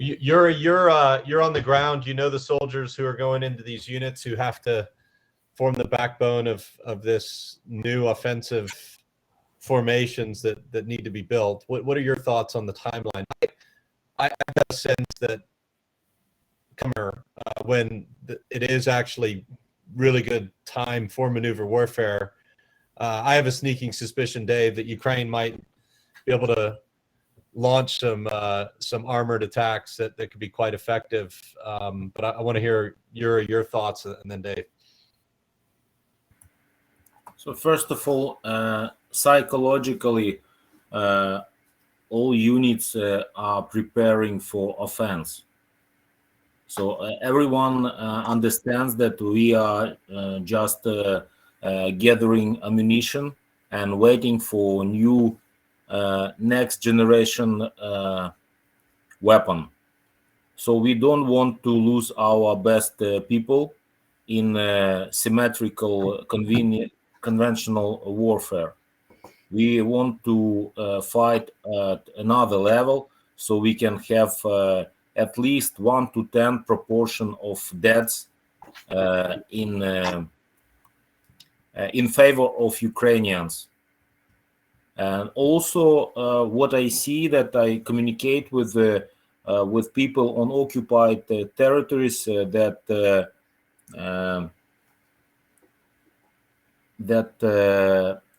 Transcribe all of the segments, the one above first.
you're on the ground. You know the soldiers who are going into these units who have to form the backbone of this new offensive formations that need to be built. What are your thoughts on the timeline? I have a sense that when it is actually really good time for maneuver warfare, I have a sneaking suspicion, Dave, that Ukraine might be able to launch some armored attacks that could be quite effective. But I want to hear your thoughts, and then Dave. So first of all, psychologically, all units are preparing for offense. So everyone understands that we are just gathering ammunition and waiting for new next generation weapon. So we don't want to lose our best people in symmetrical, conventional warfare. We want to fight at another level, so we can have at least 1 to 10 proportion of deaths in favor of Ukrainians. And also, what I see that I communicate with people on occupied territories that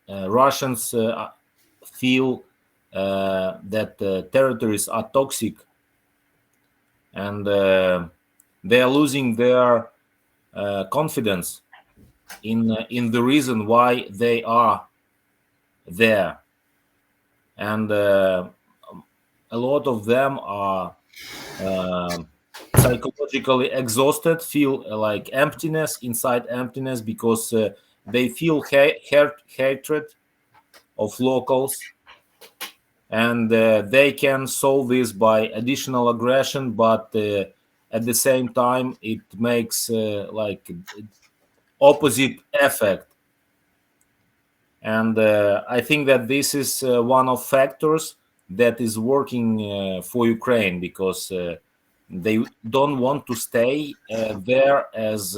Russians feel that territories are toxic, and they are losing their confidence in the reason why they are there, and a lot of them are psychologically exhausted, feel like emptiness inside emptiness, because they feel hatred of locals, and they can solve this by additional aggression, but at the same time it makes like opposite effect. And I think that this is one of factors that is working for Ukraine, because they don't want to stay there as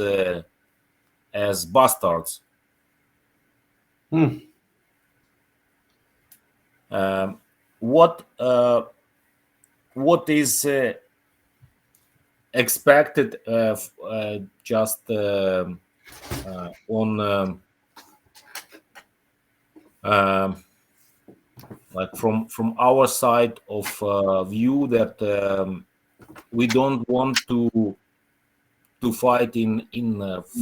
bastards. What is expected just on like from our side of view, that we don't want to fight in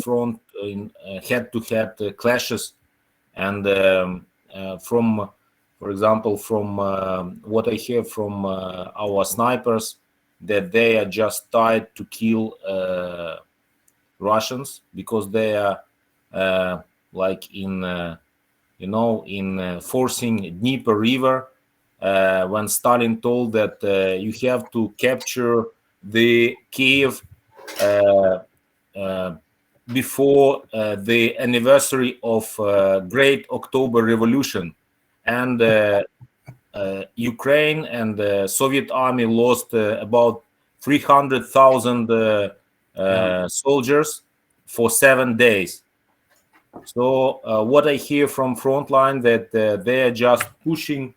front, in head-to-head clashes, and for example, from what I hear from our snipers, that they are just tied to kill Russians, because they are like in forcing Dnieper River, when Stalin told that you have to capture the Kiev before the anniversary of Great October Revolution, and Ukraine and the Soviet army lost about 300,000 soldiers for 7 days. So what I hear from frontline, that they are just pushing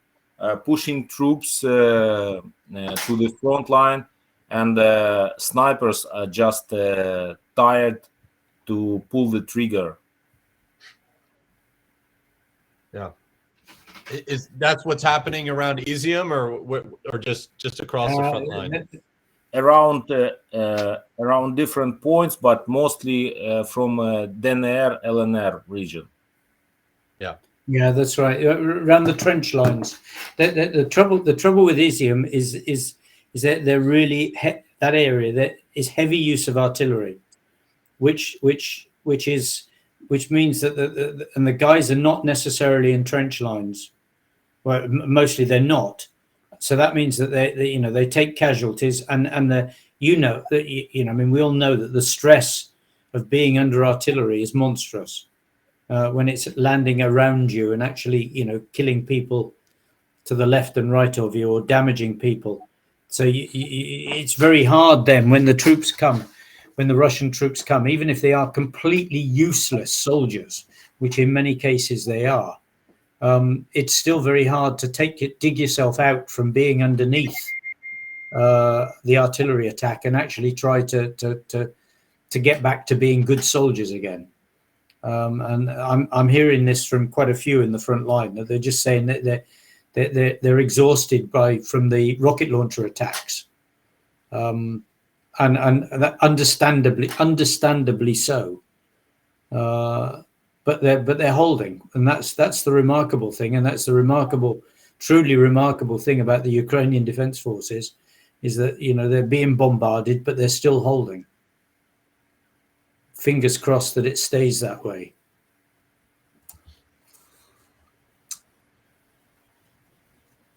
troops to the front line, and snipers are just tired to pull the trigger. Yeah, that's what's happening around Izium, or just across the front line? Around different points, but mostly from DNR, LNR region. Yeah, that's right. Around the trench lines. The trouble with Izium is that they're really that area that is heavy use of artillery, which means that the guys are not necessarily in trench lines. Well, mostly they're not. So that means that they take casualties, and I mean, we all know that the stress of being under artillery is monstrous when it's landing around you and actually killing people to the left and right of you, or damaging people. So it's very hard then when the troops come, when the Russian troops come, even if they are completely useless soldiers, which in many cases they are, it's still very hard to dig yourself out from being underneath the artillery attack and actually try to get back to being good soldiers again. And I'm hearing this from quite a few in the front line, that they're just saying that they're exhausted from the rocket launcher attacks, and that understandably so. But they're holding, and that's the remarkable thing, and that's the truly remarkable thing about the Ukrainian Defense Forces, is that they're being bombarded, but they're still holding. Fingers crossed that it stays that way.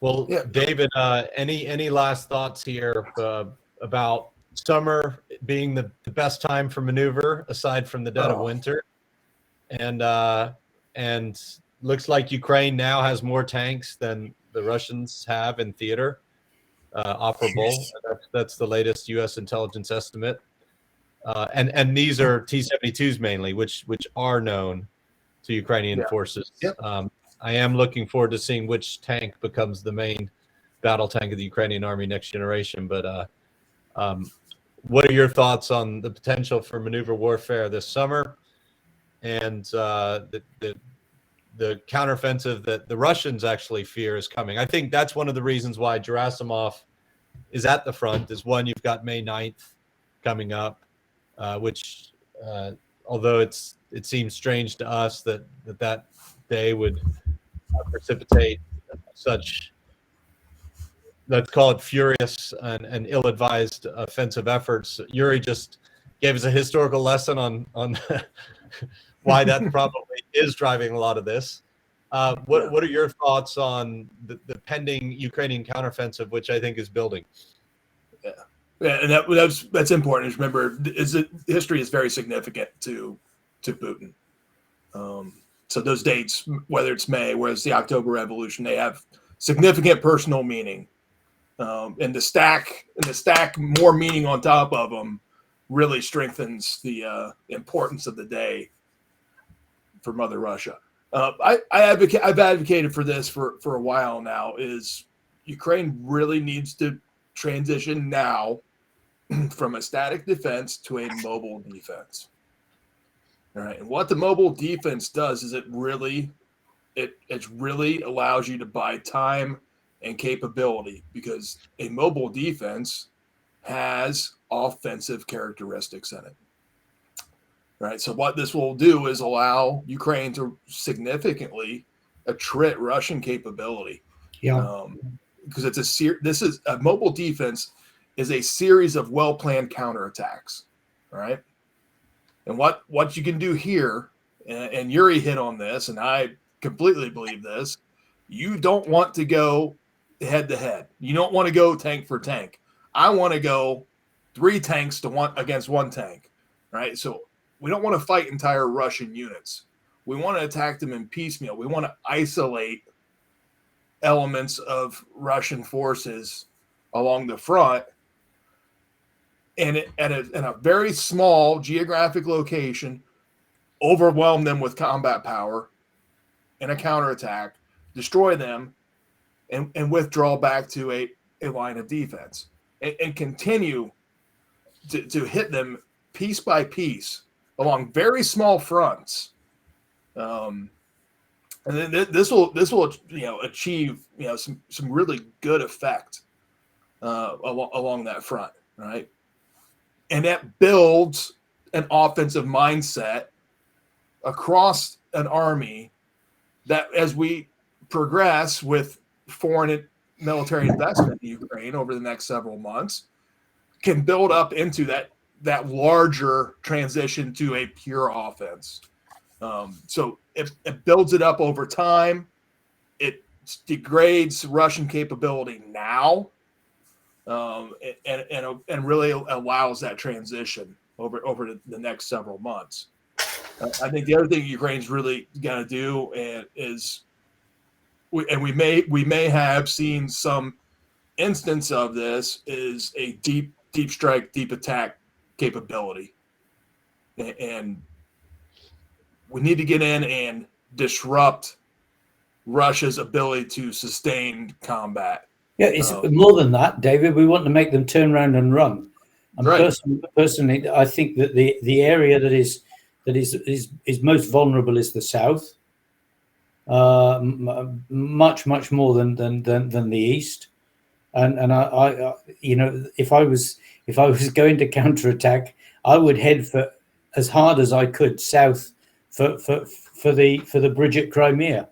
Well, yeah. David, any last thoughts here about summer being the best time for maneuver aside from the dead of winter? And looks like Ukraine now has more tanks than the Russians have in theater operable. That's the latest U.S. intelligence estimate. And these are T-72s mainly, which are known to Ukrainian forces. Yep. I am looking forward to seeing which tank becomes the main battle tank of the Ukrainian army next generation. But what are your thoughts on the potential for maneuver warfare this summer, and the counteroffensive that the Russians actually fear is coming? I think that's one of the reasons why Gerasimov is at the front. Is one, you've got May 9th coming up, which although it seems strange to us that day would precipitate such, let's call it, furious and ill-advised offensive efforts. Yuri just gave us a historical lesson on why that probably is driving a lot of this. What are your thoughts on the pending Ukrainian counteroffensive, which I think is building? Yeah, and that's important. Remember, history is very significant to Putin. So those dates, whether it's May, whether it's the October Revolution, they have significant personal meaning. And the stack more meaning on top of them really strengthens the importance of the day for Mother Russia. I've advocated for this for a while now. Is Ukraine really needs to transition now from a static defense to a mobile defense. All right, and what the mobile defense does is it really allows you to buy time and capability, because a mobile defense has offensive characteristics in it. Right, so what this will do is allow Ukraine to significantly attrit Russian capability. Yeah, because this is a mobile defense is a series of well-planned counterattacks. All right. And what you can do here, and Yuri hit on this, and I completely believe this, you don't want to go head-to-head. You don't want to go tank for tank. I want to go 3 tanks to 1 against 1 tank, right? So we don't want to fight entire Russian units. We want to attack them in piecemeal. We want to isolate elements of Russian forces along the front, and in a very small geographic location, overwhelm them with combat power in a counterattack, destroy them, and withdraw back to a line of defense, and continue to hit them piece by piece along very small fronts. And then this will achieve some really good effect along that front, right? And that builds an offensive mindset across an army that, as we progress with foreign military investment in Ukraine over the next several months, can build up into that larger transition to a pure offense. So it builds it up over time. It degrades Russian capability now, and really allows that transition over the next several months. I think the other thing Ukraine's really going to do we may have seen some instance of this is a deep strike, deep attack capability. And we need to get in and disrupt Russia's ability to sustain combat. Yeah, it's more than that, David. We want to make them turn around and run. And right. Personally, I think that the area that is most vulnerable is the south, much more than the east. And I you know, if I was going to counterattack, I would head for as hard as I could south for the bridge at Crimea,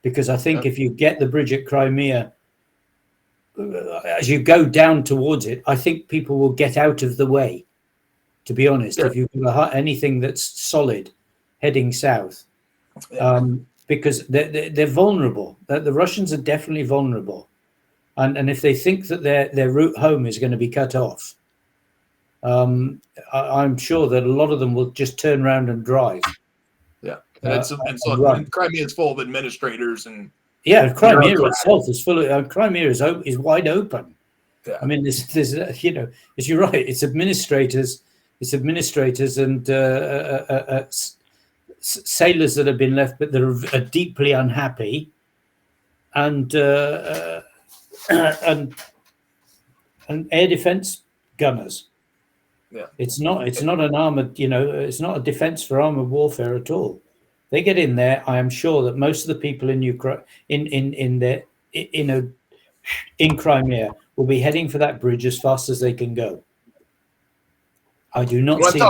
because I think if you get the bridge at Crimea, as you go down towards it, I think people will get out of the way. To be honest, if you've got anything that's solid heading south, because they're vulnerable. The Russians are definitely vulnerable, and if they think that their route home is going to be cut off, I'm sure that a lot of them will just turn around and drive. Yeah, and Crimea is full of administrators and. Yeah, Crimea itself is full of Crimea is wide open. Yeah. I mean, there's you know, as you're right, it's administrators and sailors that have been left, but that are deeply unhappy, and air defense gunners. Yeah, it's not an armored, you know, it's not a defense for armored warfare at all. They get in there. I am sure that most of the people in Ukraine, in Crimea, will be heading for that bridge as fast as they can go. I do not see.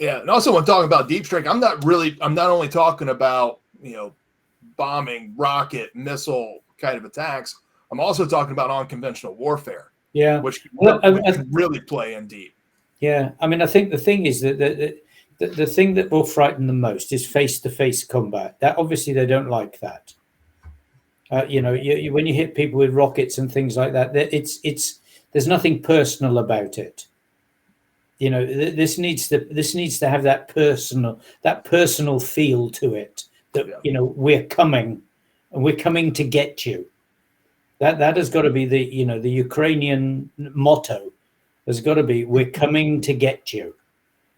And also when talking about deep strike, I'm not only talking about, you know, bombing, rocket, missile kind of attacks. I'm also talking about unconventional warfare. Yeah, which can really play in deep. Yeah, I mean, I think the thing is that the thing that will frighten them most is face-to-face combat. That obviously they don't like that. You know, when you hit people with rockets and things like that, there's nothing personal about it. You know, this needs to have that personal feel to it. That you know, we're coming to get you. That has got to be the Ukrainian motto. There's got to be, we're coming to get you.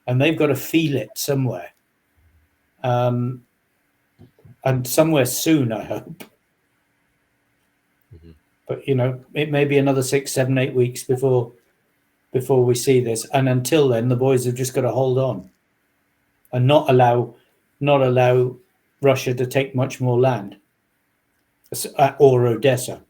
And they've got to feel it somewhere, and somewhere soon, I hope. Mm-hmm. But you know, it may be another 6, 7, 8 weeks before we see this. And until then, the boys have just got to hold on, and not allow Russia to take much more land, or Odessa.